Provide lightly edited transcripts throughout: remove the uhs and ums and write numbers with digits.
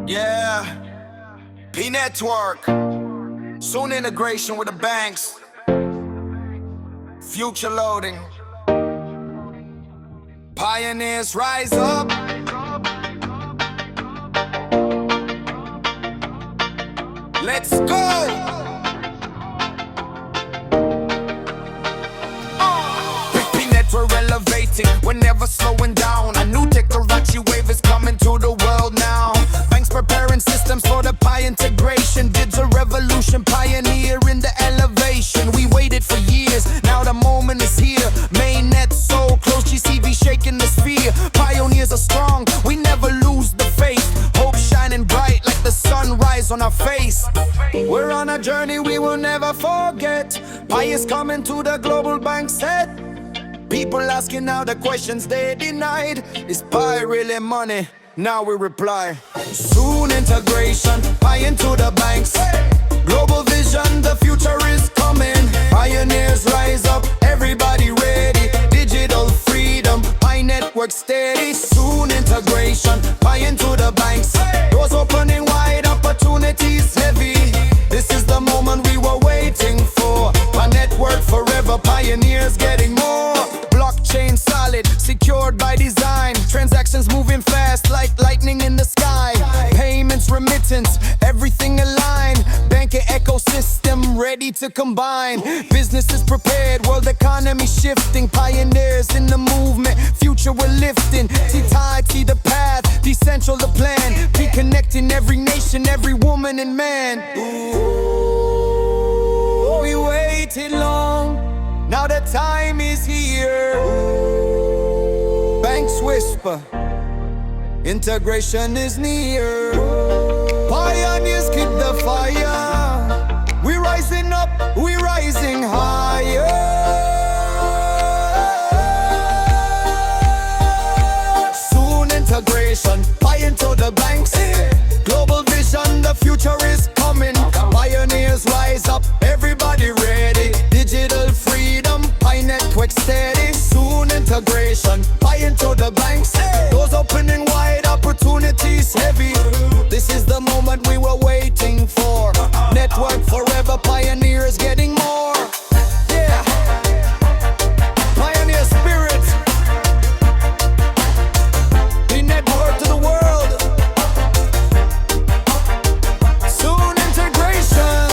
Yeah, P-Network, soon integration with the banks, future loading, pioneers rise up. Let's go! We're elevating, we're never slowing down. A new technology wave is coming to the world now. Banks preparing systems for the pi integration. Digital revolution, pioneer in the elevation. We waited for years, now the moment is here. Mainnet so close, GCV shaking the sphere. Pioneers are strong, we never lose the faith. Hope shining bright like the sunrise on our face. We're on a journey we will never forget. Pi is coming to the global bank set. People asking now the questions they denied. Is pi really money? Now we reply. Soon integration, pi into the banks. Global vision, the future is coming. Pioneers rise up, everybody ready. Digital freedom, pi network steady. Soon integration, pi into the banks. Doors opening wide, opportunities heavy. This is the moment we were waiting for. Pi network forever, pioneers getting more. Blockchain solid, secured by design. Transactions moving fast like lightning in the sky. Payments, remittance, everything aligned. Banking ecosystem ready to combine. Business is prepared, world economy shifting. Pioneers in the movement, future we're lifting. See the path, decentral the plan. Be connecting every nation, every woman and man. Ooh, we waited long. Now the time is here. Banks whisper, integration is near. Pioneers keep the fire. We rising up, we rising higher. Soon integration, pi into the banks. Global vision, the future is coming. Pioneers rise up, everybody ready. Digital freedom, pi network steady. Soon integration, pi into the banks. Doors opening wide, opportunities heavy. This is the moment we were waiting for. Network forever, pioneers getting more. Yeah, pioneer spirit. The network to the world. Soon integration.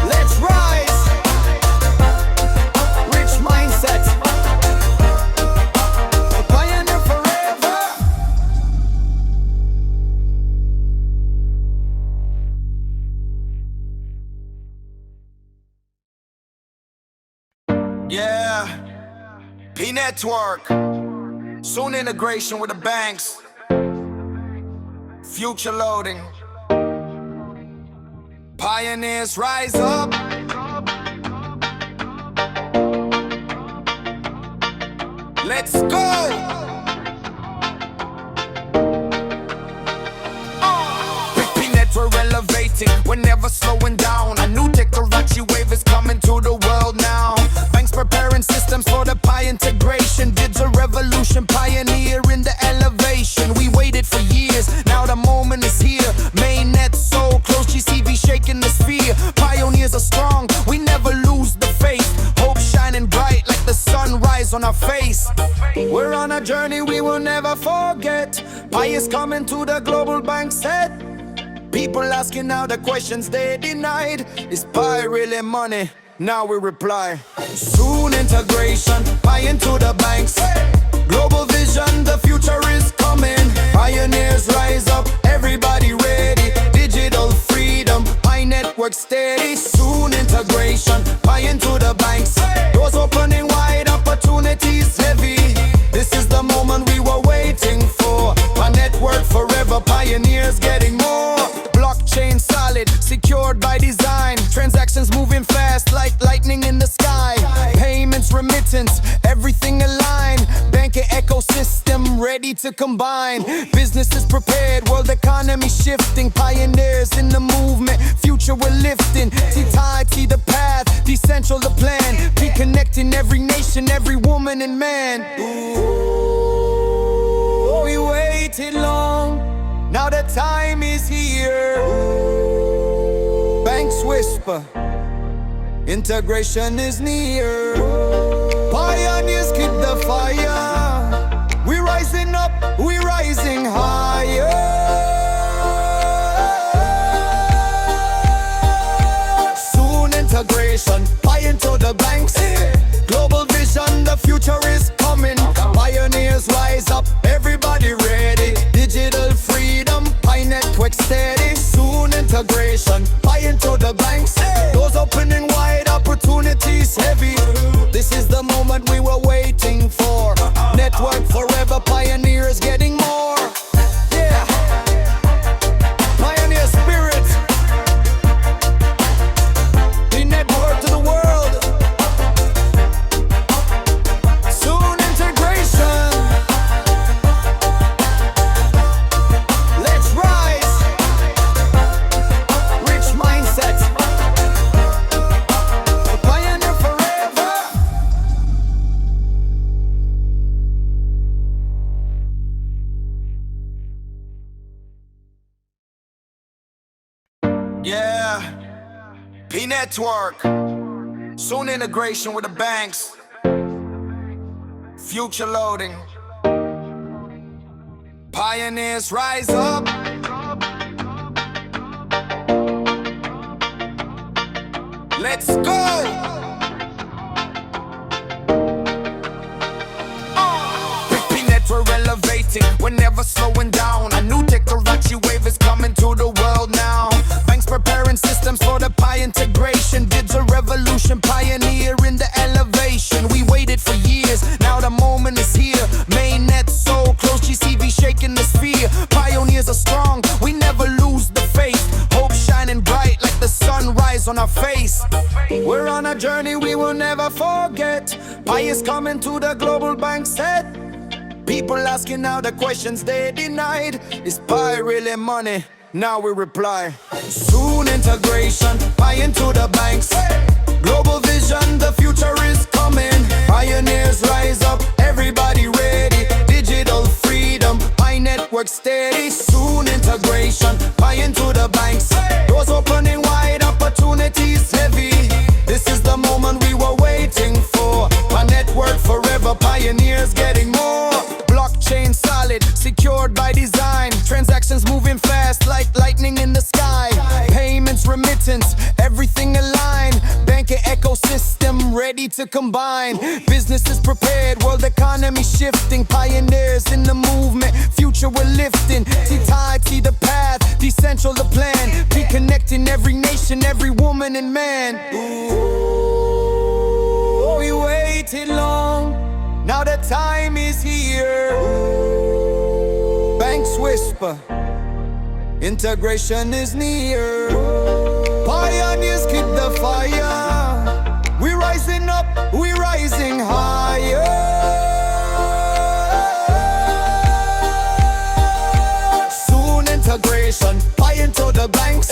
Let's rise. Rich mindset. Pioneer forever. Yeah, P-Network, soon integration with the banks, future loading, pioneers rise up. Let's go! We're elevating, we're never slowing down. A new technology wave is coming to the world now. Banks preparing systems for the pi integration. Digital revolution, pioneer in the elevation. We waited for years, now the moment is here. Mainnet so close, GCV shaking the sphere. Pioneers are strong, we never lose the faith. Hope shining bright like the sunrise on our face. We're on a journey we will never forget. Pi is coming to the global bank set. People asking now the questions they denied. Is pi really money? Now we reply. Soon integration, pi into the banks. Global vision, the future is coming. Pioneers rise up, everybody ready. Digital freedom, pi network steady. Soon integration, pi into the banks. Doors opening wide, opportunities heavy. This is the moment we were waiting for. Pi network forever, pioneers getting more. Blockchain solid, secured by design. Transactions moving fast like lightning in the sky. Payments, remittance, everything aligned. Banking ecosystem ready to combine. Business is prepared, world economy shifting. Pioneers in the movement, future we're lifting. See the path, decentral the plan. Be connecting every nation, every woman and man. Ooh, we wait. whisper, integration is near. Pioneers keep the fire. We rising up, we rising higher. Soon integration, buy into the banks. Global vision, the future is coming. Pioneers rise up, everybody ready. Digital freedom, Pi network steady. Soon integration, buy into the banks. Doors opening wide, opportunities heavy. This is the moment we were waiting for. Network forever, pioneers getting more. Yeah, pioneer spirit. The network to the world. Soon integration. Let's rise. Rich mindset. Pioneer forever. Yeah, P network. Soon integration with the banks. Future loading. Pioneers rise up. Let's go. P network elevating. We're never slowing down. A new technology wave is coming to the world now. Banks preparing systems for the Pi integration. Digital revolution, pioneering the elevation. We waited for years, now the moment is here. Mainnet so close, GCV shaking the sphere. Pioneers are strong, we never lose the faith. Hope shining bright like the sunrise on our face. We're on a journey we will never forget. Pi is coming to the global bank set. People asking now the questions they denied. Is Pi really money? Now we reply. Soon integration, Pi into the banks. Global vision, the future is coming. Pioneers rise up, everybody ready. Digital freedom, Pi network steady. Soon integration, Pi into the banks. Doors opening wide, opportunities heavy. This is the moment we were waiting for. Pi network forever, pioneers getting more. Blockchain solid, secured by design. Transactions moving fast like lightning in the sky. Payments, remittance, everything aligned. Banking ecosystem ready to combine. Business is prepared, world economy shifting. Pioneers in the movement, future we're lifting. See tide, see the path, decentral the plan. Be connecting every nation, every woman and man. Ooh, we waited long, now the time is here. Banks whisper, integration is near. Pioneers keep the fire. We rising up, we rising higher. Soon integration, Pi into the banks.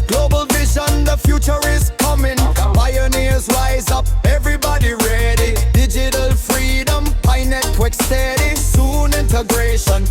Global vision, the future is coming. Pioneers rise up, everybody ready. Digital freedom, Pi network steady. Soon integration,